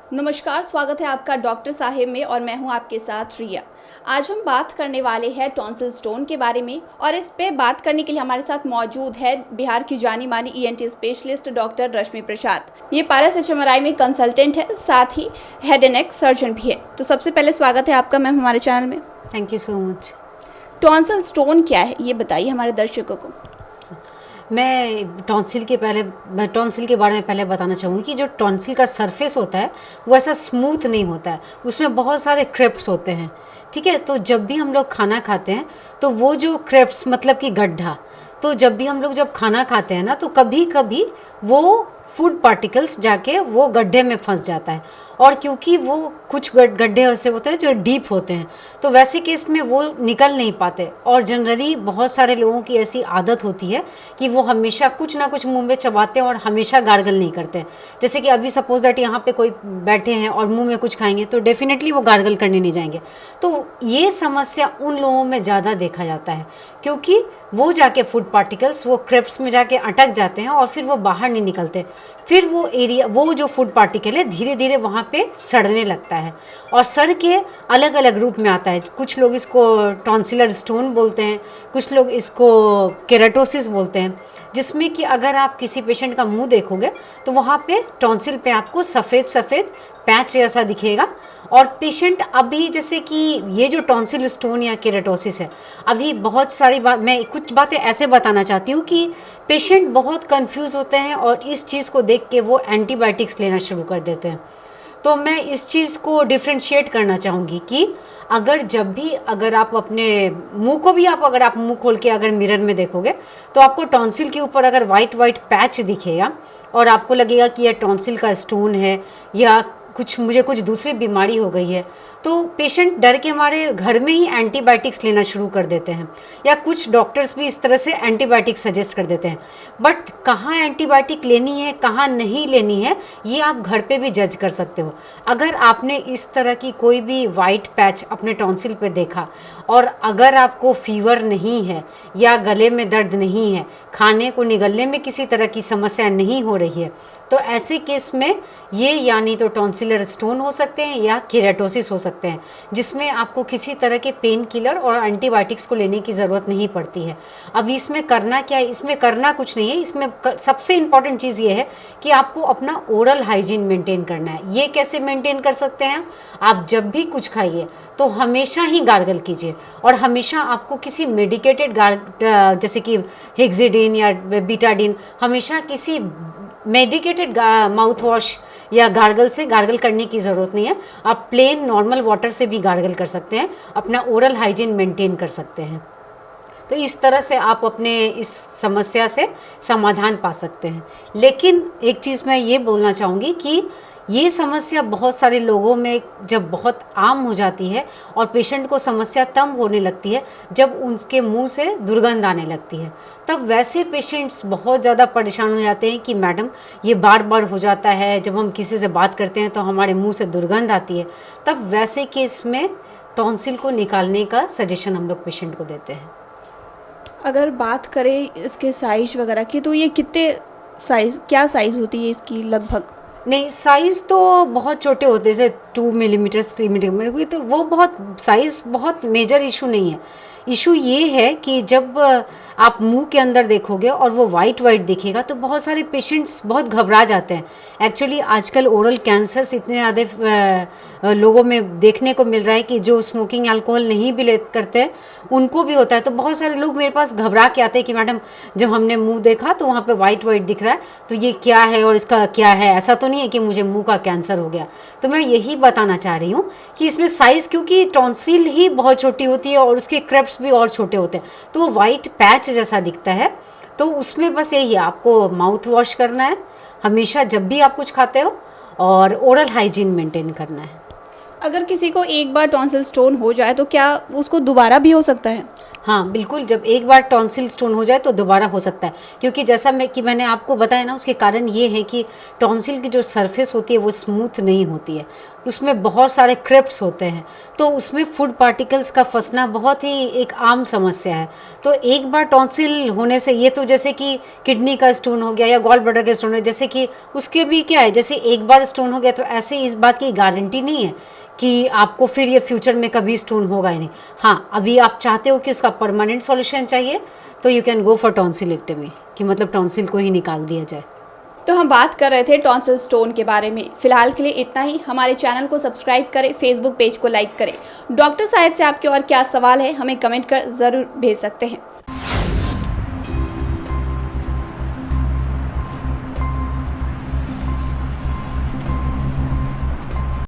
नमस्कार, स्वागत है आपका डॉक्टर साहिब में और मैं हूं आपके साथ रिया। आज हम बात करने वाले हैं टॉन्सिल स्टोन के बारे में और इस पे बात करने के लिए हमारे साथ मौजूद है बिहार की जानी मानी ईएनटी स्पेशलिस्ट डॉक्टर रश्मि प्रसाद। ये पारस एचएमआरआई में कंसल्टेंट है, साथ ही हेड एंड नेक सर्जन भी है। तो सबसे पहले स्वागत है आपका मैम हमारे चैनल में। Thank you so much. Tonsil stone क्या है ये बताइए हमारे दर्शकों को। मैं टॉन्सिल के बारे में पहले बताना चाहूँगी कि जो टॉन्सिल का सरफेस होता है वो ऐसा स्मूथ नहीं होता है, उसमें बहुत सारे क्रेप्स होते हैं। ठीक है, तो जब भी हम लोग खाना खाते हैं तो वो जो क्रेप्स मतलब कि गड्ढा, तो जब भी हम लोग जब खाना खाते हैं ना तो कभी कभी वो फूड पार्टिकल्स जाके वो गड्ढे में फंस जाता है। और क्योंकि वो कुछ गड्ढे ऐसे होते हैं जो डीप होते हैं, तो वैसे केस में वो निकल नहीं पाते। और जनरली बहुत सारे लोगों की ऐसी आदत होती है कि वो हमेशा कुछ ना कुछ मुंह में चबाते हैं और हमेशा गार्गल नहीं करते। जैसे कि अभी सपोज दैट यहाँ पे कोई बैठे हैं और मुंह में कुछ खाएंगे तो डेफिनेटली वो गार्गल करने नहीं जाएंगे। तो ये समस्या उन लोगों में ज़्यादा देखा जाता है क्योंकि वो जाके फूड पार्टिकल्स वो क्रेप्स में जाके अटक जाते हैं और फिर वो बाहर नहीं निकलते। फिर वो जो फूड पार्टिकल है धीरे धीरे वहाँ पे सड़ने लगता है और सड़ के अलग अलग रूप में आता है। कुछ लोग इसको टॉन्सिलर स्टोन बोलते हैं, कुछ लोग इसको केराटोसिस बोलते हैं, जिसमें कि अगर आप किसी पेशेंट का मुंह देखोगे तो वहाँ पे टॉन्सिल पे आपको सफ़ेद सफ़ेद पैच जैसा दिखेगा। और पेशेंट अभी जैसे कि ये जो टॉन्सिल स्टोन या केराटोसिस है, अभी बहुत सारी मैं कुछ बातें ऐसे बताना चाहती हूँ कि पेशेंट बहुत कंफ्यूज होते हैं और इस चीज़ को देख के वो एंटीबायोटिक्स लेना शुरू कर देते हैं। तो मैं इस चीज़ को डिफ्रेंशिएट करना चाहूँगी कि अगर आप अपने मुंह को भी अगर आप मुंह खोल के अगर मिरर में देखोगे तो आपको टॉन्सिल के ऊपर अगर वाइट वाइट पैच दिखेगा और आपको लगेगा कि यह टॉन्सिल का स्टोन है या मुझे कुछ दूसरी बीमारी हो गई है, तो पेशेंट डर के मारे घर में ही एंटीबायोटिक्स लेना शुरू कर देते हैं या कुछ डॉक्टर्स भी इस तरह से एंटीबायोटिक सजेस्ट कर देते हैं। बट कहाँ एंटीबायोटिक लेनी है कहाँ नहीं लेनी है ये आप घर पे भी जज कर सकते हो। अगर आपने इस तरह की कोई भी वाइट पैच अपने टॉन्सिल पे देखा और अगर आपको फीवर नहीं है या गले में दर्द नहीं है, खाने को निगलने में किसी तरह की समस्या नहीं हो रही है, तो ऐसे केस में ये यानी तो टॉन्सिलर स्टोन हो सकते हैं या केराटोसिस हो सकते हैं, जिसमें आपको किसी तरह के पेन किलर और एंटीबायोटिक्स को लेने की ज़रूरत नहीं पड़ती है। अब इसमें करना क्या है? इसमें करना कुछ नहीं है। इसमें सबसे इम्पॉर्टेंट चीज़ ये है कि आपको अपना ओरल हाइजीन मेंटेन करना है। ये कैसे मेंटेन कर सकते हैं? आप जब भी कुछ खाइए तो हमेशा ही गार्गल कीजिए और हमेशा आपको किसी मेडिकेटेड जैसे कि हेक्सेडिन या बीटाडिन, हमेशा किसी मेडिकेटेड माउथ वॉश या गार्गल से गार्गल करने की ज़रूरत नहीं है। आप प्लेन नॉर्मल वाटर से भी गार्गल कर सकते हैं, अपना ओरल हाइजीन मेंटेन कर सकते हैं। तो इस तरह से आप अपने इस समस्या से समाधान पा सकते हैं। लेकिन एक चीज़ मैं ये बोलना चाहूँगी कि ये समस्या बहुत सारे लोगों में जब बहुत आम हो जाती है और पेशेंट को समस्या तब होने लगती है जब उनके मुंह से दुर्गंध आने लगती है। तब वैसे पेशेंट्स बहुत ज़्यादा परेशान हो जाते हैं कि मैडम ये बार बार हो जाता है, जब हम किसी से बात करते हैं तो हमारे मुंह से दुर्गंध आती है। तब वैसे केस में टॉन्सिल को निकालने का सजेशन हम लोग पेशेंट को देते हैं। अगर बात करें इसके साइज वगैरह की तो ये क्या साइज़ होती है इसकी लगभग? नहीं, साइज़ तो बहुत छोटे होते हैं, जैसे 2 मिलीमीटर 3 मिलीमीटर, तो वो बहुत साइज़ बहुत मेजर इशू नहीं है। इशू ये है कि जब आप मुंह के अंदर देखोगे और वो वाइट वाइट दिखेगा तो बहुत सारे पेशेंट्स बहुत घबरा जाते हैं। एक्चुअली आजकल ओरल कैंसर्स इतने ज़्यादा लोगों में देखने को मिल रहा है कि जो स्मोकिंग अल्कोहल नहीं भी करते हैं उनको भी होता है। तो बहुत सारे लोग मेरे पास घबरा के आते हैं कि मैडम जब हमने मुंह देखा तो वहाँ पे वाइट वाइट दिख रहा है, तो ये क्या है और इसका क्या है? ऐसा तो नहीं है कि मुझे मुंह का कैंसर हो गया। तो मैं यही बताना चाह रही हूँ कि इसमें साइज़, क्योंकि टॉन्सिल ही बहुत छोटी होती है और उसके क्रेप्स भी और छोटे होते हैं, तो वो वाइट पैच जैसा दिखता है। तो उसमें बस यही है, आपको माउथ वॉश करना है हमेशा जब भी आप कुछ खाते हो और ओरल हाइजीन मेंटेन करना है। अगर किसी को एक बार टॉन्सिल स्टोन हो जाए तो क्या उसको दोबारा भी हो सकता है? हाँ, बिल्कुल, जब एक बार टॉन्सिल स्टोन हो जाए तो दोबारा हो सकता है, क्योंकि जैसा मैंने आपको बताया ना, उसके कारण ये है कि टॉन्सिल की जो सरफेस होती है वो स्मूथ नहीं होती है, उसमें बहुत सारे क्रिप्ट्स होते हैं, तो उसमें फूड पार्टिकल्स का फंसना बहुत ही एक आम समस्या है। तो एक बार टॉन्सिल होने से, ये तो जैसे कि किडनी का स्टोन हो गया या गॉल ब्लैडर का स्टोन है, जैसे कि उसके भी क्या है, जैसे एक बार स्टोन हो गया तो ऐसे इस बात की गारंटी नहीं है कि आपको फिर ये फ्यूचर में कभी स्टोन होगा ही नहीं। हाँ, अभी आप चाहते हो कि उसका परमानेंट सॉल्यूशन चाहिए तो you can go for tonsillectomy, कि मतलब टॉन्सिल को ही निकाल दिया जाए। तो हम बात कर रहे थे टॉन्सिल स्टोन के बारे में। फिलहाल के लिए इतना ही। हमारे चैनल को सब्सक्राइब करें, फेसबुक पेज को लाइक करें। डॉक्टर साहब से आपके और क्या सवाल है हमें कमेंट कर ज़रूर भेज सकते हैं।